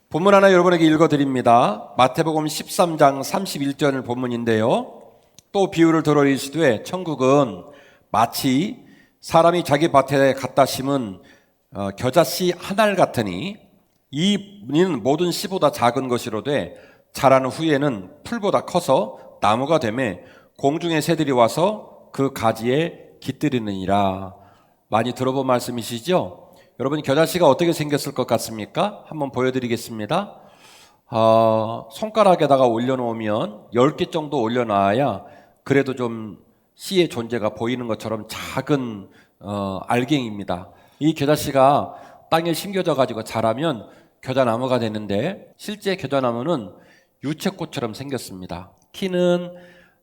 본문 하나 여러분에게 읽어드립니다. 마태복음 13장 31절 본문인데요. 또 비유를 들어 이르시되 천국은 마치 사람이 자기 밭에 갖다 심은 겨자씨 한 알 같으니 이 무리는 모든 씨보다 작은 것이로되 자란 후에는 풀보다 커서 나무가 되매 공중의 새들이 와서 그 가지에 깃들이느니라. 많이 들어본 말씀이시죠? 여러분, 겨자씨가 어떻게 생겼을 것 같습니까? 한번 보여드리겠습니다. 손가락에다가 올려놓으면 10개 정도 올려놔야 그래도 좀 씨의 존재가 보이는 것처럼 작은 알갱이입니다. 이 겨자씨가 땅에 심겨져 가지고 자라면 겨자나무가 되는데, 실제 겨자나무는 유채꽃처럼 생겼습니다. 키는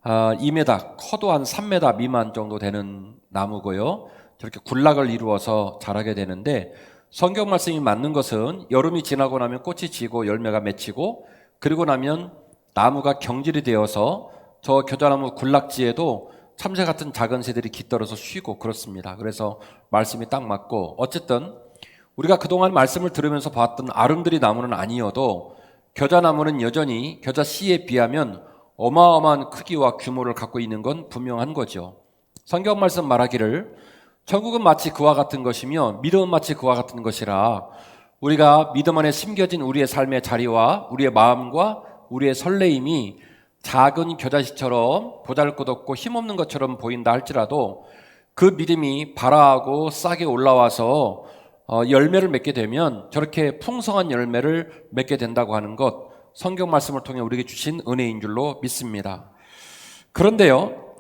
2m, 커도 한 3m 미만 정도 되는 나무고요. 저렇게 군락을 이루어서 자라게 되는데, 성경 말씀이 맞는 것은 여름이 지나고 나면 꽃이 지고 열매가 맺히고, 그리고 나면 나무가 경질이 되어서 저 겨자나무 군락지에도 참새 같은 작은 새들이 깃들어서 쉬고 그렇습니다. 그래서 말씀이 딱 맞고, 어쨌든 우리가 그동안 말씀을 들으면서 봤던 아름드리 나무는 아니어도 겨자나무는 여전히 겨자씨에 비하면 어마어마한 크기와 규모를 갖고 있는 건 분명한 거죠. 성경 말씀 말하기를 천국은 마치 그와 같은 것이며 믿음은 마치 그와 같은 것이라, 우리가 믿음 안에 심겨진 우리의 삶의 자리와 우리의 마음과 우리의 설레임이 작은 겨자씨처럼 보잘것없고 힘없는 것처럼 보인다 할지라도 그 믿음이 발아하고 싹이 올라와서 열매를 맺게 되면 저렇게 풍성한 열매를 맺게 된다고 하는 것, 성경 말씀을 통해 우리에게 주신 은혜인 줄로 믿습니다. 그런데요,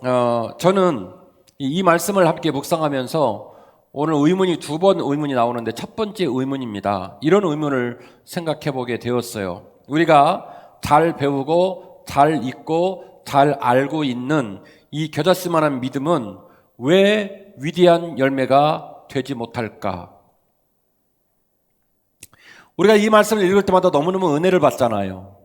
저는 이 말씀을 함께 묵상하면서 오늘 의문이 두 번 의문이 나오는데, 첫 번째 의문입니다. 이런 의문을 생각해 보게 되었어요. 우리가 잘 배우고 잘 읽고 잘 알고 있는 이 겨자씨만한 믿음은 왜 위대한 열매가 되지 못할까? 우리가 이 말씀을 읽을 때마다 너무너무 은혜를 받잖아요.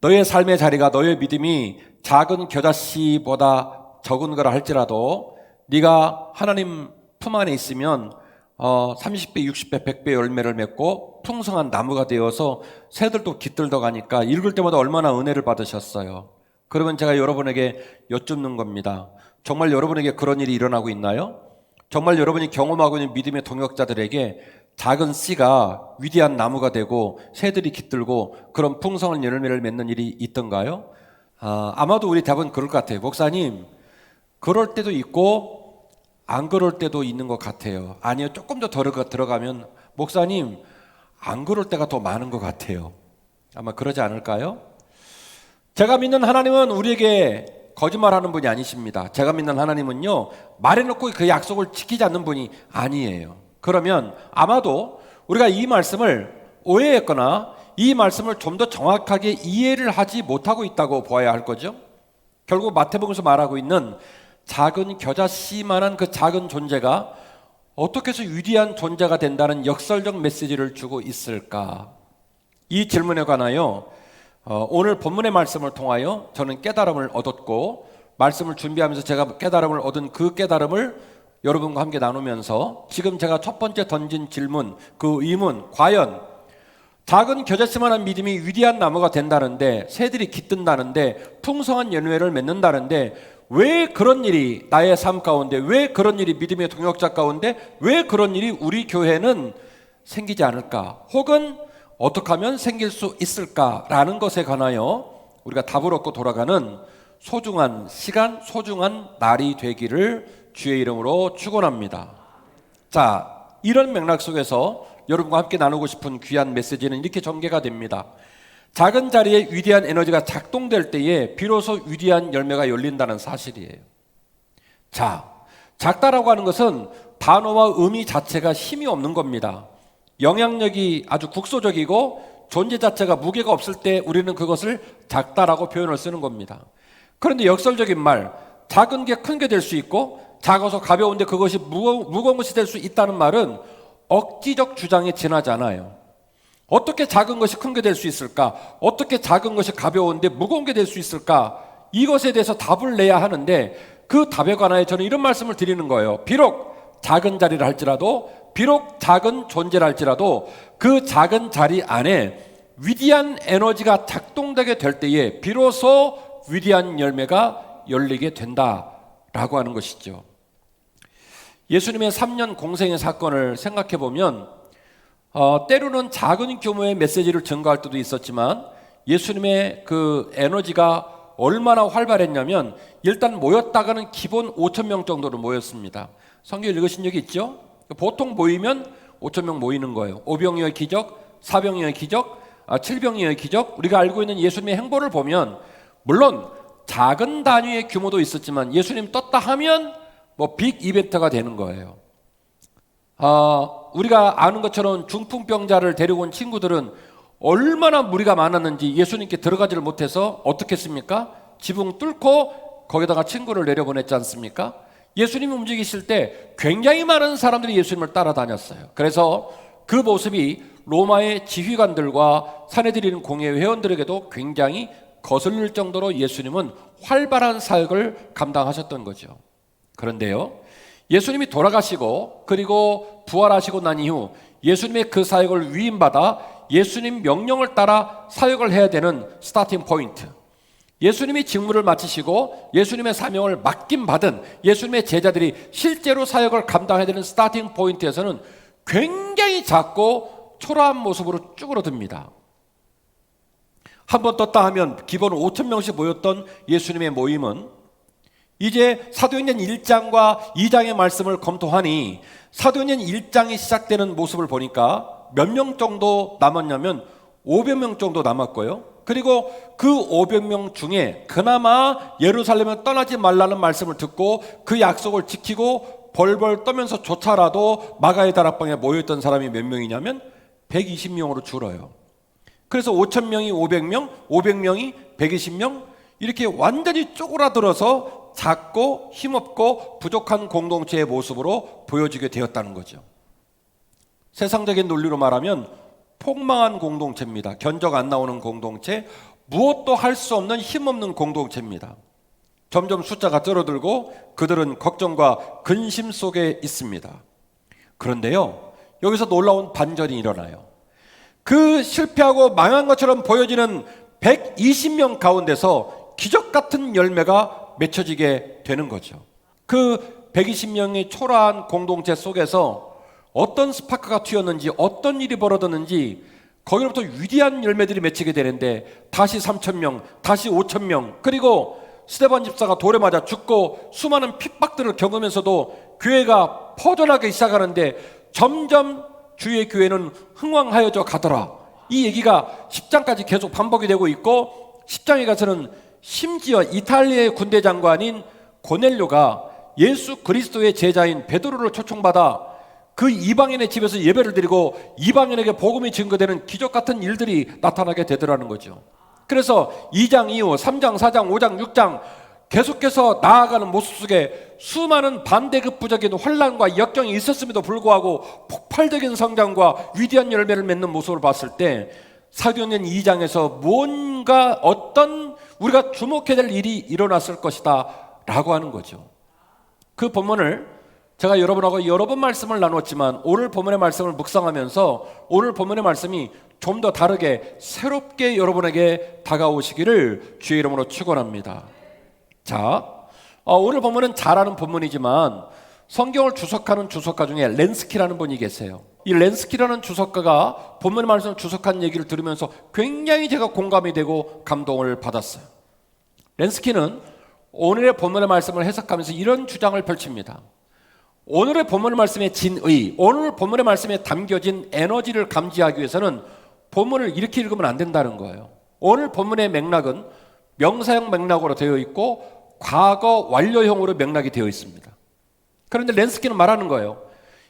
너의 삶의 자리가, 너의 믿음이 작은 겨자씨보다 적은 거라 할지라도 네가 하나님 품 안에 있으면 30배, 60배, 100배 열매를 맺고 풍성한 나무가 되어서 새들도 깃들어 가니까 읽을 때마다 얼마나 은혜를 받으셨어요. 그러면 제가 여러분에게 여쭙는 겁니다. 정말 여러분에게 그런 일이 일어나고 있나요? 정말 여러분이 경험하고 있는 믿음의 동역자들에게 작은 씨가 위대한 나무가 되고 새들이 깃들고 그런 풍성한 열매를 맺는 일이 있던가요? 아마도 우리 대부분 그럴 것 같아요. 목사님, 그럴 때도 있고 안 그럴 때도 있는 것 같아요. 아니요, 조금 더 들어가면 목사님, 안 그럴 때가 더 많은 것 같아요. 아마 그러지 않을까요? 제가 믿는 하나님은 우리에게 거짓말하는 분이 아니십니다. 제가 믿는 하나님은요, 말해놓고 그 약속을 지키지 않는 분이 아니에요. 그러면 아마도 우리가 이 말씀을 오해했거나 이 말씀을 좀 더 정확하게 이해를 하지 못하고 있다고 보아야 할 거죠. 결국 마태복음에서 말하고 있는 작은 겨자씨만한 그 작은 존재가 어떻게 해서 위대한 존재가 된다는 역설적 메시지를 주고 있을까? 이 질문에 관하여 오늘 본문의 말씀을 통하여 저는 깨달음을 얻었고, 말씀을 준비하면서 제가 깨달음을 얻은 그 깨달음을 여러분과 함께 나누면서 지금 제가 첫 번째 던진 질문, 그 의문, 과연 작은 겨자씨만한 믿음이 위대한 나무가 된다는데, 새들이 깃든다는데, 풍성한 열매를 맺는다는데, 왜 그런 일이 나의 삶 가운데, 왜 그런 일이 믿음의 동역자 가운데, 왜 그런 일이 우리 교회는 생기지 않을까? 혹은 어떻게 하면 생길 수 있을까라는 것에 관하여 우리가 답을 얻고 돌아가는 소중한 시간, 소중한 날이 되기를 주의 이름으로 축원합니다. 자, 이런 맥락 속에서 여러분과 함께 나누고 싶은 귀한 메시지는 이렇게 전개가 됩니다. 작은 자리에 위대한 에너지가 작동될 때에 비로소 위대한 열매가 열린다는 사실이에요. 자, 작다라고 하는 것은 단어와 의미 자체가 힘이 없는 겁니다. 영향력이 아주 국소적이고 존재 자체가 무게가 없을 때 우리는 그것을 작다라고 표현을 쓰는 겁니다. 그런데 역설적인 말, 작은 게 큰 게 될 수 있고 작아서 가벼운데 그것이 무거운 것이 될 수 있다는 말은 억지적 주장에 지나지 않아요. 어떻게 작은 것이 큰 게 될 수 있을까? 어떻게 작은 것이 가벼운데 무거운 게 될 수 있을까? 이것에 대해서 답을 내야 하는데, 그 답에 관하여 저는 이런 말씀을 드리는 거예요. 비록 작은 자리를 할지라도, 비록 작은 존재를 할지라도 그 작은 자리 안에 위대한 에너지가 작동되게 될 때에 비로소 위대한 열매가 열리게 된다라고 하는 것이죠. 예수님의 3년 공생의 사건을 생각해 보면 때로는 작은 규모의 메시지를 전가할 때도 있었지만 예수님의 그 에너지가 얼마나 활발했냐면 일단 모였다가는 기본 5,000명 정도로 모였습니다. 성경 읽으신 적이 있죠? 보통 모이면 5,000명 모이는 거예요. 5병이어의 기적, 4병이어의 기적, 7병이어의 기적. 우리가 알고 있는 예수님의 행보를 보면 물론 작은 단위의 규모도 있었지만 예수님 떴다 하면 빅 이벤트가 되는 거예요. 우리가 아는 것처럼 중풍병자를 데리고 온 친구들은 얼마나 무리가 많았는지 예수님께 들어가지를 못해서 어떻게 했습니까? 지붕 뚫고 거기다가 친구를 내려보냈지 않습니까? 예수님이 움직이실 때 굉장히 많은 사람들이 예수님을 따라다녔어요. 그래서 그 모습이 로마의 지휘관들과 사내들인 공회 회원들에게도 굉장히 거슬릴 정도로 예수님은 활발한 사역을 감당하셨던 거죠. 그런데요, 예수님이 돌아가시고 그리고 부활하시고 난 이후 예수님의 그 사역을 위임받아 예수님 명령을 따라 사역을 해야 되는 스타팅 포인트, 예수님이 직무를 마치시고 예수님의 사명을 맡김받은 예수님의 제자들이 실제로 사역을 감당해야 되는 스타팅 포인트에서는 굉장히 작고 초라한 모습으로 쭈그러듭니다. 한번 떴다 하면 기본 5,000명씩 모였던 예수님의 모임은 이제 사도행전 1장과 2장의 말씀을 검토하니 사도행전 1장이 시작되는 모습을 보니까 몇 명 정도 남았냐면 500명 정도 남았고요. 그리고 그 500명 중에 그나마 예루살렘을 떠나지 말라는 말씀을 듣고 그 약속을 지키고 벌벌 떠면서 조차라도 마가의 다락방에 모여있던 사람이 몇 명이냐면 120명으로 줄어요. 그래서 5,000명이 500명, 500명이 120명, 이렇게 완전히 쪼그라들어서 작고 힘없고 부족한 공동체의 모습으로 보여지게 되었다는 거죠. 세상적인 논리로 말하면 폭망한 공동체입니다. 견적 안 나오는 공동체, 무엇도 할 수 없는 힘없는 공동체입니다. 점점 숫자가 줄어들고 그들은 걱정과 근심 속에 있습니다. 그런데요, 여기서 놀라운 반전이 일어나요. 그 실패하고 망한 것처럼 보여지는 120명 가운데서 기적 같은 열매가 맺혀지게 되는 거죠. 그 120명의 초라한 공동체 속에서 어떤 스파크가 튀었는지, 어떤 일이 벌어졌는지 거기로부터 위대한 열매들이 맺히게 되는데 다시 3,000명, 다시 5,000명, 그리고 스데반 집사가 돌에 맞아 죽고 수많은 핍박들을 겪으면서도 교회가 퍼져나가기 시작하는데 점점 주의 교회는 흥왕하여져 가더라. 이 얘기가 10장까지 계속 반복이 되고 있고 10장에 가서는 심지어 이탈리아의 군대 장관인 고넬료가 예수 그리스도의 제자인 베드로를 초청받아 그 이방인의 집에서 예배를 드리고 이방인에게 복음이 증거되는 기적 같은 일들이 나타나게 되더라는 거죠. 그래서 2장 이후 3장, 4장, 5장, 6장 계속해서 나아가는 모습 속에 수많은 반대급부적인 혼란과 역경이 있었음에도 불구하고 폭발적인 성장과 위대한 열매를 맺는 모습을 봤을 때 사도행전 2장에서 뭔가 어떤 우리가 주목해야 될 일이 일어났을 것이다 라고 하는 거죠. 그 본문을 제가 여러분하고 여러 번 말씀을 나눴지만 오늘 본문의 말씀을 묵상하면서 오늘 본문의 말씀이 좀 더 다르게 새롭게 여러분에게 다가오시기를 주의 이름으로 축원합니다. 자, 오늘 본문은 잘 아는 본문이지만 성경을 주석하는 주석가 중에 렌스키라는 분이 계세요. 이 렌스키라는 주석가가 본문의 말씀을 주석한 얘기를 들으면서 굉장히 제가 공감이 되고 감동을 받았어요. 렌스키는 오늘의 본문의 말씀을 해석하면서 이런 주장을 펼칩니다. 오늘의 본문의 말씀의 진의, 오늘 본문의 말씀에 담겨진 에너지를 감지하기 위해서는 본문을 이렇게 읽으면 안 된다는 거예요. 오늘 본문의 맥락은 명사형 맥락으로 되어 있고 과거 완료형으로 맥락이 되어 있습니다. 그런데 렌스키는 말하는 거예요.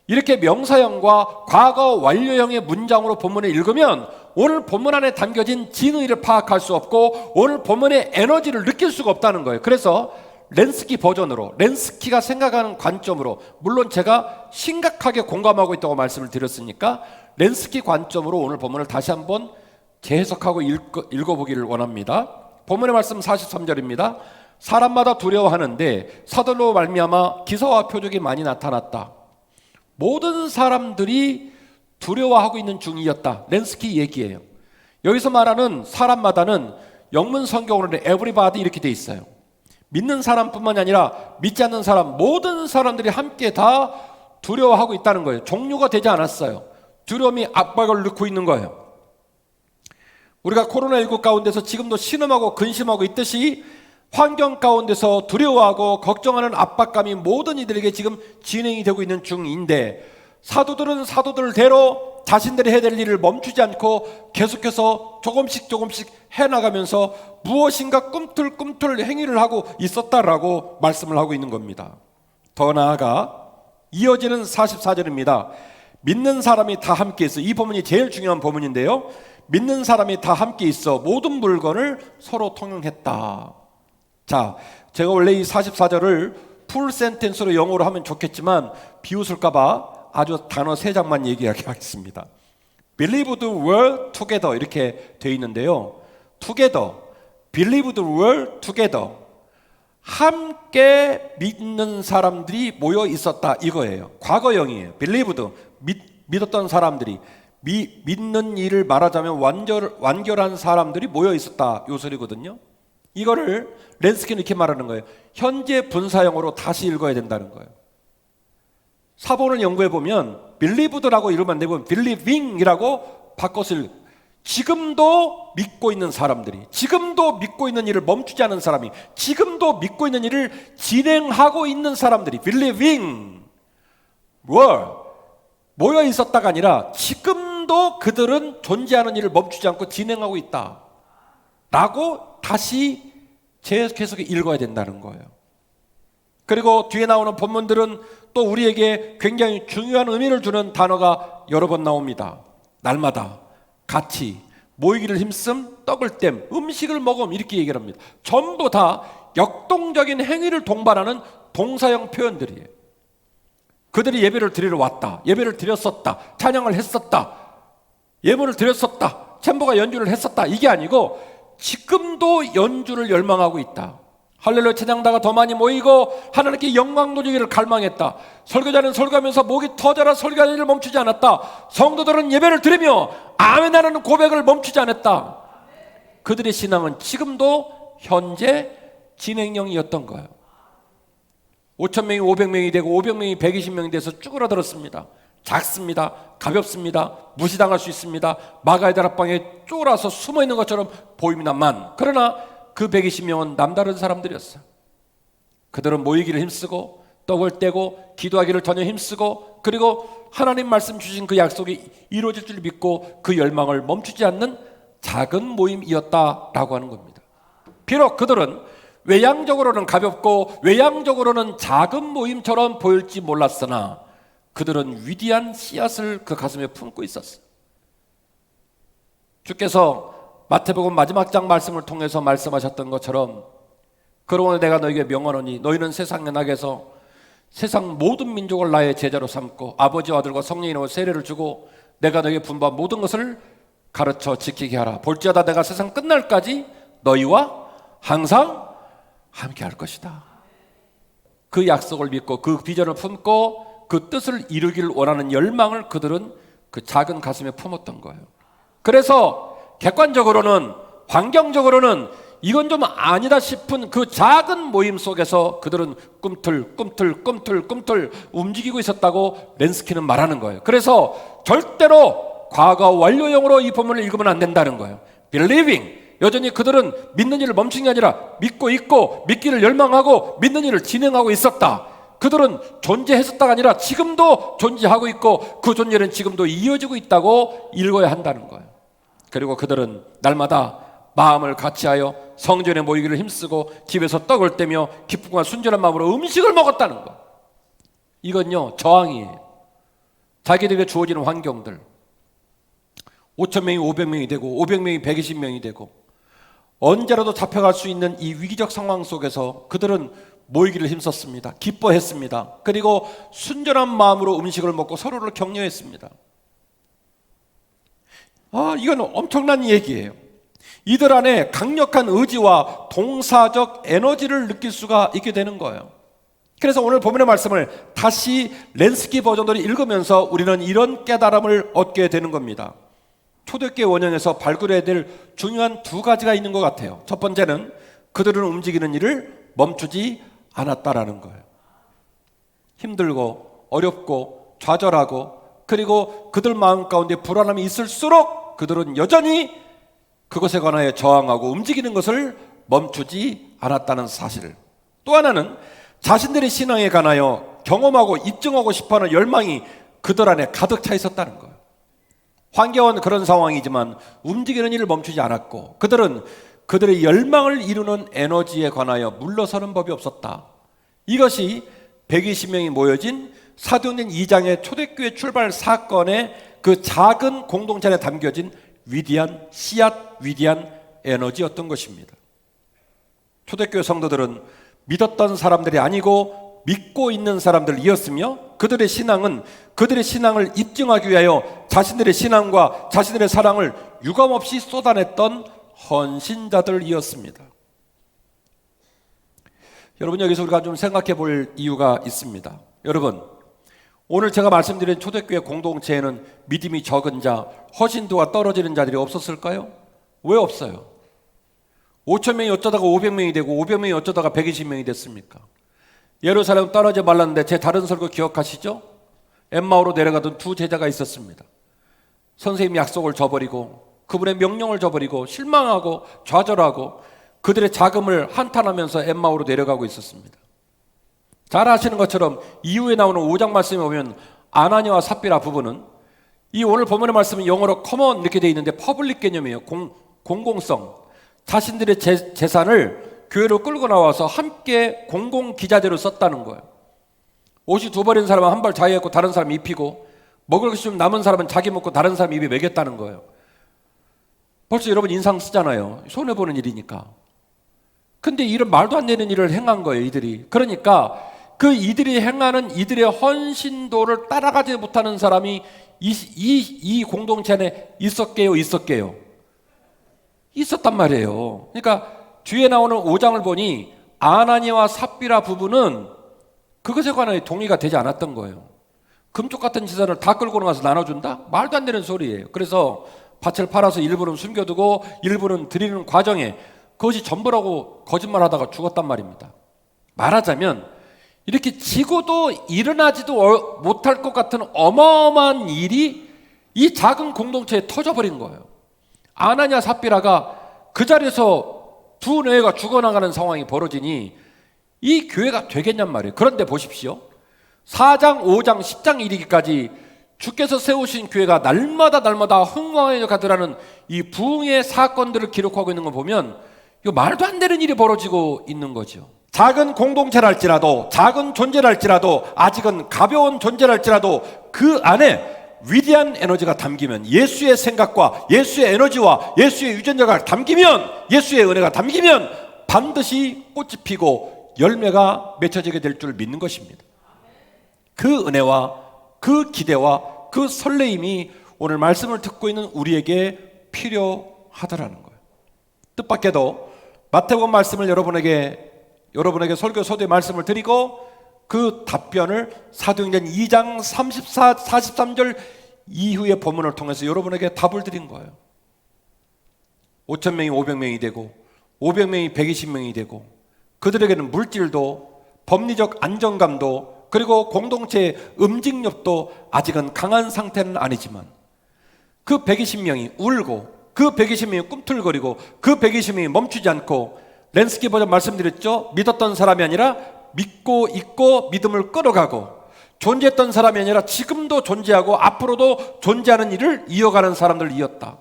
이렇게 명사형과 과거 완료형의 문장으로 본문을 읽으면 오늘 본문 안에 담겨진 진의를 파악할 수 없고 오늘 본문의 에너지를 느낄 수가 없다는 거예요. 그래서 렌스키 버전으로, 렌스키가 생각하는 관점으로, 물론 제가 심각하게 공감하고 있다고 말씀을 드렸으니까 렌스키 관점으로 오늘 본문을 다시 한번 재해석하고 읽어보기를 원합니다. 본문의 말씀 43절입니다. 사람마다 두려워하는데 사들로 말미암아 기사와 표적이 많이 나타났다. 모든 사람들이 두려워하고 있는 중이었다. 렌스키 얘기예요. 여기서 말하는 사람마다는 영문 성경으로는 everybody 이렇게 돼 있어요. 믿는 사람뿐만이 아니라 믿지 않는 사람, 모든 사람들이 함께 다 두려워하고 있다는 거예요. 종료가 되지 않았어요. 두려움이 압박을 넣고 있는 거예요. 우리가 코로나19 가운데서 지금도 신음하고 근심하고 있듯이 환경 가운데서 두려워하고 걱정하는 압박감이 모든 이들에게 지금 진행이 되고 있는 중인데, 사도들은 사도들대로 자신들이 해야 될 일을 멈추지 않고 계속해서 조금씩 해나가면서 무엇인가 꿈틀꿈틀 행위를 하고 있었다라고 말씀을 하고 있는 겁니다. 더 나아가 이어지는 44절입니다. 믿는 사람이 다 함께 있어. 이 본문이 제일 중요한 본문인데요. 믿는 사람이 다 함께 있어 모든 물건을 서로 통용했다. 자, 제가 원래 이 44절을 풀 센텐스로 영어로 하면 좋겠지만 비웃을까봐 아주 단어 3장만 얘기하겠습니다. Believed were together 이렇게 되어 있는데요. together, believed were together, 함께 믿는 사람들이 모여 있었다 이거예요. 과거형이에요. believed, 믿었던 사람들이, 믿는 일을 말하자면 완결한 사람들이 모여 있었다 요 소리거든요. 이거를 렌스키는 이렇게 말하는 거예요. 현재 분사형으로 다시 읽어야 된다는 거예요. 사본을 연구해 보면 believed라고 이러면 안 되고 believing이라고 바꿔서 지금도 믿고 있는 사람들이, 지금도 믿고 있는 일을 멈추지 않은 사람이, 지금도 믿고 있는 일을 진행하고 있는 사람들이 believing were 모여 있었다가 아니라 지금도 그들은 존재하는 일을 멈추지 않고 진행하고 있다 라고 다시 계속 읽어야 된다는 거예요. 그리고 뒤에 나오는 본문들은 또 우리에게 굉장히 중요한 의미를 주는 단어가 여러 번 나옵니다. 날마다, 같이, 모이기를 힘씀, 떡을 땜, 음식을 먹음 이렇게 얘기를 합니다. 전부 다 역동적인 행위를 동반하는 동사형 표현들이에요. 그들이 예배를 드리러 왔다, 예배를 드렸었다, 찬양을 했었다, 예물을 드렸었다, 챔버가 연주를 했었다 이게 아니고 지금도 연주를 열망하고 있다. 할렐루야 찬양다가 더 많이 모이고 하나님께 영광 돌리기를 갈망했다. 설교자는 설교하면서 목이 터져라 설교하는 일을 멈추지 않았다. 성도들은 예배를 드리며 아멘하는 고백을 멈추지 않았다. 그들의 신앙은 지금도 현재 진행형이었던 거예요. 5,000명이 500명이 되고 500명이 120명이 돼서 쭈그러들었습니다. 작습니다. 가볍습니다. 무시당할 수 있습니다. 마가의 다락방에 쫄아서 숨어있는 것처럼 보입니다만, 그러나 그 120명은 남다른 사람들이었어요. 그들은 모이기를 힘쓰고 떡을 떼고 기도하기를 전혀 힘쓰고, 그리고 하나님 말씀 주신 그 약속이 이루어질 줄 믿고 그 열망을 멈추지 않는 작은 모임이었다라고 하는 겁니다. 비록 그들은 외향적으로는 가볍고 외향적으로는 작은 모임처럼 보일지 몰랐으나 그들은 위대한 씨앗을 그 가슴에 품고 있었어요. 주께서 마태복음 마지막 장 말씀을 통해서 말씀하셨던 것처럼, 그러므로 내가 너에게 명하노니 너희는 세상에 나가서 세상 모든 민족을 나의 제자로 삼고 아버지와 아들과 성령으로 세례를 주고 내가 너에게 분부한 모든 것을 가르쳐 지키게 하라. 볼지어다 내가 세상 끝날까지 너희와 항상 함께 할 것이다. 그 약속을 믿고 그 비전을 품고 그 뜻을 이루기를 원하는 열망을 그들은 그 작은 가슴에 품었던 거예요. 그래서 객관적으로는, 환경적으로는 이건 좀 아니다 싶은 그 작은 모임 속에서 그들은 꿈틀 움직이고 있었다고 렌스키는 말하는 거예요. 그래서 절대로 과거 완료형으로 이 본문을 읽으면 안 된다는 거예요. believing, 여전히 그들은 믿는 일을 멈춘 게 아니라 믿고 있고 믿기를 열망하고 믿는 일을 진행하고 있었다. 그들은 존재했었다가 아니라 지금도 존재하고 있고 그 존재는 지금도 이어지고 있다고 읽어야 한다는 거예요. 그리고 그들은 날마다 마음을 같이하여 성전에 모이기를 힘쓰고 집에서 떡을 떼며 기쁨과 순전한 마음으로 음식을 먹었다는 거. 이건요 저항이에요. 자기들에게 주어지는 환경들, 5,000명이 500명이 되고 500명이 120명이 되고 언제라도 잡혀갈 수 있는 이 위기적 상황 속에서 그들은 모이기를 힘썼습니다. 기뻐했습니다. 그리고 순전한 마음으로 음식을 먹고 서로를 격려했습니다. 이건 엄청난 얘기예요. 이들 안에 강력한 의지와 동사적 에너지를 느낄 수가 있게 되는 거예요. 그래서 오늘 본문의 말씀을 다시 렌스키 버전으로 읽으면서 우리는 이런 깨달음을 얻게 되는 겁니다. 초대교회 원형에서 발굴해야 될 중요한 두 가지가 있는 것 같아요. 첫 번째는 그들은 움직이는 일을 멈추지 않았다라는 거예요. 힘들고 어렵고 좌절하고 그리고 그들 마음 가운데 불안함이 있을수록 그들은 여전히 그것에 관하여 저항하고 움직이는 것을 멈추지 않았다는 사실을. 또 하나는 자신들의 신앙에 관하여 경험하고 입증하고 싶어하는 열망이 그들 안에 가득 차 있었다는 거예요. 황겨운 그런 상황이지만 움직이는 일을 멈추지 않았고 그들은 그들의 열망을 이루는 에너지에 관하여 물러서는 법이 없었다. 이것이 120명이 모여진 사도행전 2장의 초대교회 출발 사건의 그 작은 공동체 안에 담겨진 위대한 씨앗, 위대한 에너지였던 것입니다. 초대교회 성도들은 믿었던 사람들이 아니고 믿고 있는 사람들이었으며 그들의 신앙은 그들의 신앙을 입증하기 위하여 자신들의 신앙과 자신들의 사랑을 유감없이 쏟아냈던 헌신자들이었습니다. 여러분, 여기서 우리가 좀 생각해 볼 이유가 있습니다. 여러분, 오늘 제가 말씀드린 초대교회 공동체에는 믿음이 적은 자, 헌신도가 떨어지는 자들이 없었을까요? 왜 없어요? 5,000명이 어쩌다가 500명이 되고 500명이 어쩌다가 120명이 됐습니까? 예루살렘 떨어져 말랐는데 제 다른 설교 기억하시죠? 엠마오로 내려가던 두 제자가 있었습니다. 선생님 약속을 저버리고 그분의 명령을 저버리고 실망하고 좌절하고 그들의 자금을 한탄하면서 엠마오로 내려가고 있었습니다. 잘 아시는 것처럼 이후에 나오는 5장 말씀에 보면 아나니아와 삽비라 부부는 이 오늘 본문의 말씀은 영어로 커먼 이렇게 되어 있는데 퍼블릭 개념이에요. 공공성. 자신들의 재산을 교회로 끌고 나와서 함께 공공기자재로 썼다는 거예요. 옷이 두 벌인 사람은 한 벌 자기 입고 다른 사람 입히고 먹을 것이 좀 남은 사람은 자기 먹고 다른 사람 입에 먹였다는 거예요. 벌써 여러분 인상 쓰잖아요. 손해보는 일이니까. 근데 이런 말도 안 되는 일을 행한 거예요, 이들이. 그러니까 그 이들이 행하는 이들의 헌신도를 따라가지 못하는 사람이 이 공동체 안에 있었게요? 있었단 말이에요. 그러니까 뒤에 나오는 5장을 보니 아나니아와 삽비라 부부는 그것에 관하여 동의가 되지 않았던 거예요. 금쪽 같은 재산을 다 끌고 나가서 나눠준다? 말도 안 되는 소리예요. 그래서 밭을 팔아서 일부는 숨겨두고 일부는 드리는 과정에 그것이 전부라고 거짓말하다가 죽었단 말입니다. 말하자면 이렇게 지고도 일어나지도 못할 것 같은 어마어마한 일이 이 작은 공동체에 터져버린 거예요. 아나니아 삽비라가 그 자리에서 두 내외가 죽어나가는 상황이 벌어지니 이 교회가 되겠냔 말이에요. 그런데 보십시오. 4장, 5장, 10장 이르기까지 주께서 세우신 교회가 날마다 흥왕하여 가더라는 이 부흥의 사건들을 기록하고 있는 걸 보면 이거 말도 안 되는 일이 벌어지고 있는 거죠. 작은 공동체랄지라도 작은 존재랄지라도 아직은 가벼운 존재랄지라도 그 안에 위대한 에너지가 담기면 예수의 생각과 예수의 에너지와 예수의 유전자가 담기면 예수의 은혜가 담기면 반드시 꽃이 피고 열매가 맺혀지게 될 줄 믿는 것입니다. 그 은혜와 그 기대와 그 설레임이 오늘 말씀을 듣고 있는 우리에게 필요하다라는 거예요. 뜻밖에도 마태복음 말씀을 여러분에게 설교 소도의 말씀을 드리고 그 답변을 사도행전 2장 43절 이후의 본문을 통해서 여러분에게 답을 드린 거예요. 5,000명이 500명이 되고 500명이 120명이 되고 그들에게는 물질도 법리적 안정감도 그리고 공동체의 음직력도 아직은 강한 상태는 아니지만 그 120명이 울고 그 120명이 꿈틀거리고 그 120명이 멈추지 않고 랜스키 버전 말씀드렸죠. 믿었던 사람이 아니라 믿고 있고 믿음을 끌어가고 존재했던 사람이 아니라 지금도 존재하고 앞으로도 존재하는 일을 이어가는 사람들이었다.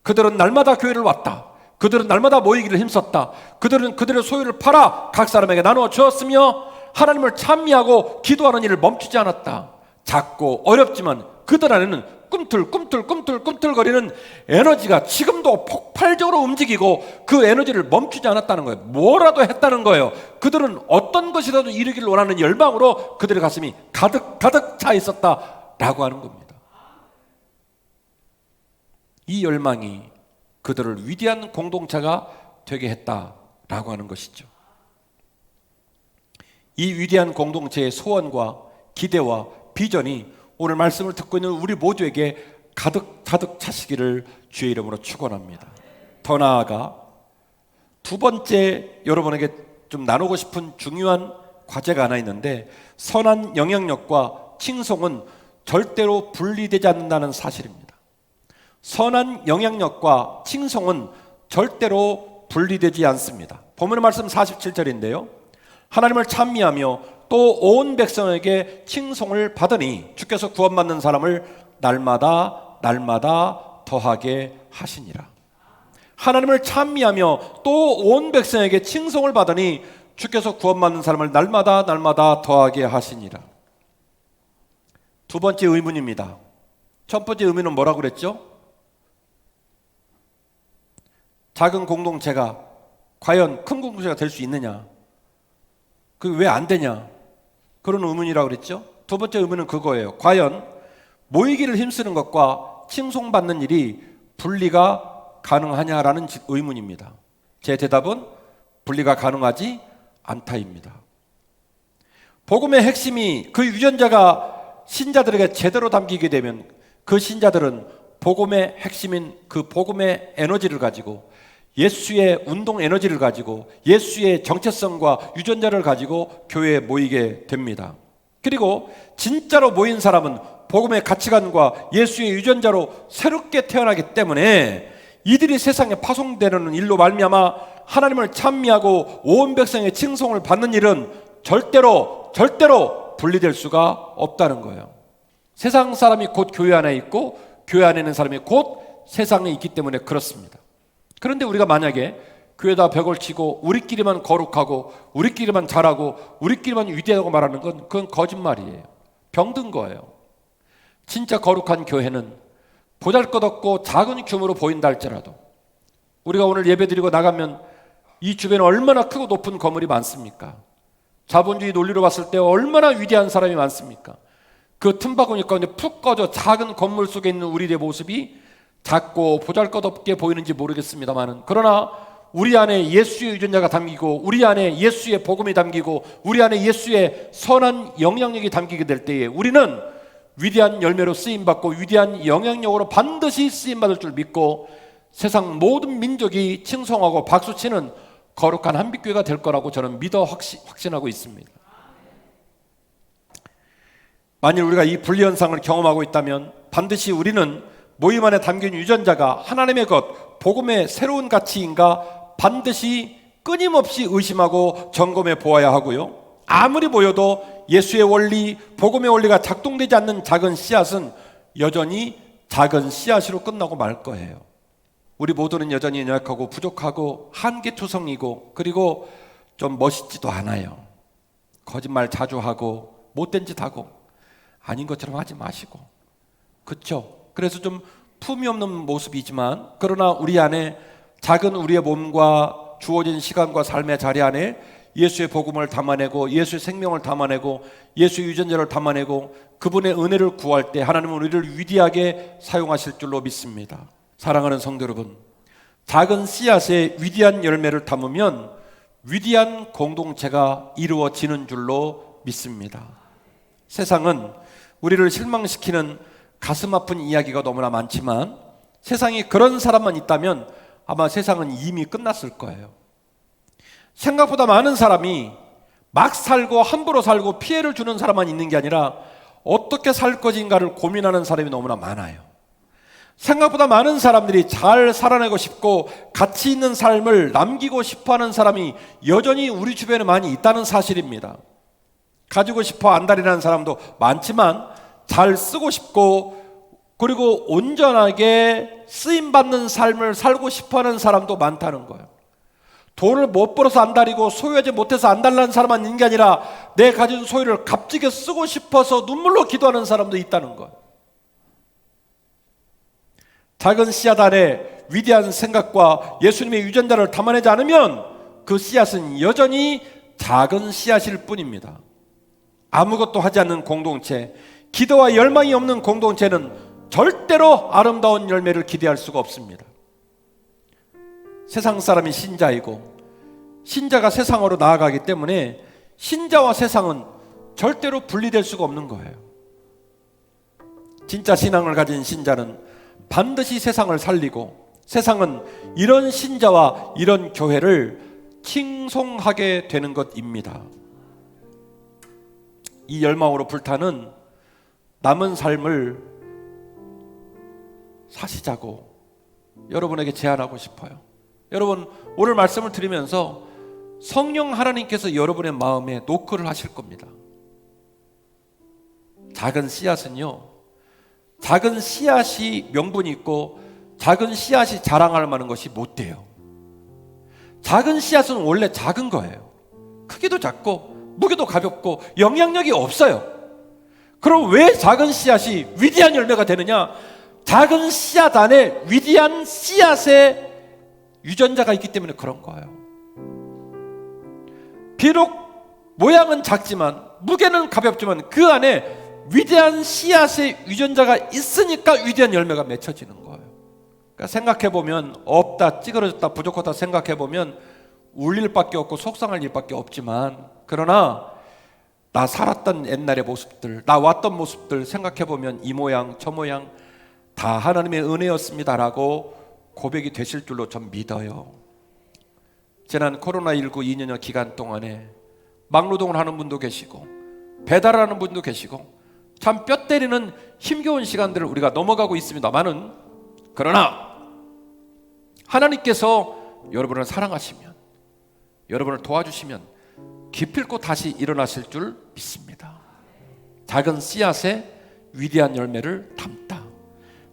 그들은 날마다 교회를 왔다. 그들은 날마다 모이기를 힘썼다. 그들은 그들의 소유를 팔아 각 사람에게 나누어 주었으며 하나님을 찬미하고 기도하는 일을 멈추지 않았다. 작고 어렵지만 그들 안에는 꿈틀거리는 에너지가 지금도 폭발적으로 움직이고 그 에너지를 멈추지 않았다는 거예요. 뭐라도 했다는 거예요. 그들은 어떤 것이라도 이루기를 원하는 열망으로 그들의 가슴이 가득 차 있었다라고 하는 겁니다. 이 열망이 그들을 위대한 공동체가 되게 했다라고 하는 것이죠. 이 위대한 공동체의 소원과 기대와 비전이 오늘 말씀을 듣고 있는 우리 모두에게 가득 차시기를 주의 이름으로 축원합니다. 더 나아가 두 번째 여러분에게 좀 나누고 싶은 중요한 과제가 하나 있는데, 선한 영향력과 칭송은 절대로 분리되지 않는다는 사실입니다. 선한 영향력과 칭송은 절대로 분리되지 않습니다. 본문의 말씀 47절인데요. 하나님을 찬미하며 또 온 백성에게 칭송을 받으니 주께서 구원받는 사람을 날마다 더하게 하시니라. 하나님을 찬미하며 또 온 백성에게 칭송을 받으니 주께서 구원받는 사람을 날마다 더하게 하시니라. 두 번째 의문입니다. 첫 번째 의문은 뭐라고 그랬죠? 작은 공동체가 과연 큰 공동체가 될 수 있느냐? 그게 왜 안 되냐? 그런 의문이라고 그랬죠? 두 번째 의문은 그거예요. 과연 모이기를 힘쓰는 것과 칭송받는 일이 분리가 가능하냐라는 의문입니다. 제 대답은 분리가 가능하지 않다입니다. 복음의 핵심이 그 유전자가 신자들에게 제대로 담기게 되면 그 신자들은 복음의 핵심인 그 복음의 에너지를 가지고, 예수의 운동 에너지를 가지고, 예수의 정체성과 유전자를 가지고 교회에 모이게 됩니다. 그리고 진짜로 모인 사람은 복음의 가치관과 예수의 유전자로 새롭게 태어나기 때문에 이들이 세상에 파송되는 일로 말미암아 하나님을 찬미하고 온 백성의 칭송을 받는 일은 절대로 분리될 수가 없다는 거예요. 세상 사람이 곧 교회 안에 있고 교회 안에 있는 사람이 곧 세상에 있기 때문에 그렇습니다. 그런데 우리가 만약에 교회에다 벽을 치고 우리끼리만 거룩하고 우리끼리만 잘하고 우리끼리만 위대하고 말하는 건 그건 거짓말이에요. 병든 거예요. 진짜 거룩한 교회는 보잘것없고 작은 규모로 보인다 할지라도, 우리가 오늘 예배드리고 나가면 이 주변에 얼마나 크고 높은 건물이 많습니까? 자본주의 논리로 봤을 때 얼마나 위대한 사람이 많습니까? 그 틈바구니 가운데 푹 꺼져 작은 건물 속에 있는 우리의 모습이 작고 보잘것없게 보이는지 모르겠습니다만은, 그러나 우리 안에 예수의 유전자가 담기고 우리 안에 예수의 복음이 담기고 우리 안에 예수의 선한 영향력이 담기게 될 때에 우리는 위대한 열매로 쓰임받고 위대한 영향력으로 반드시 쓰임받을 줄 믿고 세상 모든 민족이 칭송하고 박수치는 거룩한 한빛교회가 될 거라고 저는 믿어 확신하고 있습니다. 만일 우리가 이 분리현상을 경험하고 있다면 반드시 우리는 모임 안에 담긴 유전자가 하나님의 것, 복음의 새로운 가치인가 반드시 끊임없이 의심하고 점검해 보아야 하고요. 아무리 모여도 예수의 원리, 복음의 원리가 작동되지 않는 작은 씨앗은 여전히 작은 씨앗으로 끝나고 말 거예요. 우리 모두는 여전히 연약하고 부족하고 한계투성이고 그리고 좀 멋있지도 않아요. 거짓말 자주 하고 못된 짓 하고 아닌 것처럼 하지 마시고, 그렇죠? 그래서 좀 품이 없는 모습이지만, 그러나 우리 안에 작은 우리의 몸과 주어진 시간과 삶의 자리 안에 예수의 복음을 담아내고 예수의 생명을 담아내고 예수의 유전자를 담아내고 그분의 은혜를 구할 때 하나님은 우리를 위대하게 사용하실 줄로 믿습니다. 사랑하는 성도 여러분, 작은 씨앗에 위대한 열매를 담으면 위대한 공동체가 이루어지는 줄로 믿습니다. 세상은 우리를 실망시키는 가슴 아픈 이야기가 너무나 많지만 세상에 그런 사람만 있다면 아마 세상은 이미 끝났을 거예요. 생각보다 많은 사람이 막 살고 함부로 살고 피해를 주는 사람만 있는 게 아니라 어떻게 살 것인가를 고민하는 사람이 너무나 많아요. 생각보다 많은 사람들이 잘 살아내고 싶고 가치 있는 삶을 남기고 싶어하는 사람이 여전히 우리 주변에 많이 있다는 사실입니다. 가지고 싶어 안달이라는 사람도 많지만 잘 쓰고 싶고 그리고 온전하게 쓰임받는 삶을 살고 싶어하는 사람도 많다는 거예요. 돈을 못 벌어서 안달이고 소유하지 못해서 안달나는 사람만 있는 게 아니라 내 가진 소유를 값지게 쓰고 싶어서 눈물로 기도하는 사람도 있다는 거예요. 작은 씨앗 안에 위대한 생각과 예수님의 유전자를 담아내지 않으면 그 씨앗은 여전히 작은 씨앗일 뿐입니다. 아무것도 하지 않는 공동체, 기도와 열망이 없는 공동체는 절대로 아름다운 열매를 기대할 수가 없습니다. 세상 사람이 신자이고 신자가 세상으로 나아가기 때문에 신자와 세상은 절대로 분리될 수가 없는 거예요. 진짜 신앙을 가진 신자는 반드시 세상을 살리고 세상은 이런 신자와 이런 교회를 칭송하게 되는 것입니다. 이 열망으로 불타는 남은 삶을 사시자고 여러분에게 제안하고 싶어요. 여러분, 오늘 말씀을 들으면서 성령 하나님께서 여러분의 마음에 노크를 하실 겁니다. 작은 씨앗은요, 작은 씨앗이 명분이 있고 작은 씨앗이 자랑할 만한 것이 못 돼요. 작은 씨앗은 원래 작은 거예요. 크기도 작고 무게도 가볍고 영향력이 없어요. 그럼 왜 작은 씨앗이 위대한 열매가 되느냐? 작은 씨앗 안에 위대한 씨앗의 유전자가 있기 때문에 그런 거예요. 비록 모양은 작지만 무게는 가볍지만 그 안에 위대한 씨앗의 유전자가 있으니까 위대한 열매가 맺혀지는 거예요. 그러니까 생각해보면 없다, 찌그러졌다, 부족하다 생각해보면 울 일밖에 없고 속상할 일밖에 없지만, 그러나 나 살았던 옛날의 모습들, 나 왔던 모습들 생각해보면 이 모양 저 모양 다 하나님의 은혜였습니다라고 고백이 되실 줄로 전 믿어요. 지난 코로나19 2년여 기간 동안에 막노동을 하는 분도 계시고 배달하는 분도 계시고 참 뼈 때리는 힘겨운 시간들을 우리가 넘어가고 있습니다만은, 그러나 하나님께서 여러분을 사랑하시면, 여러분을 도와주시면 기필코 다시 일어나실 줄 믿습니다. 작은 씨앗에 위대한 열매를 담다.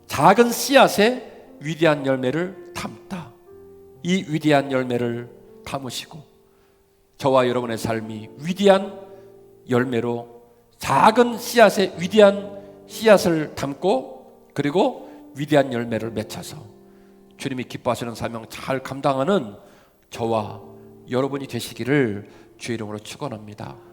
작은 씨앗에 위대한 열매를 담다. 이 위대한 열매를 담으시고 저와 여러분의 삶이 위대한 열매로, 작은 씨앗에 위대한 씨앗을 담고 그리고 위대한 열매를 맺혀서 주님이 기뻐하시는 사명 잘 감당하는 저와 여러분이 되시기를 주의 이름으로 축원합니다.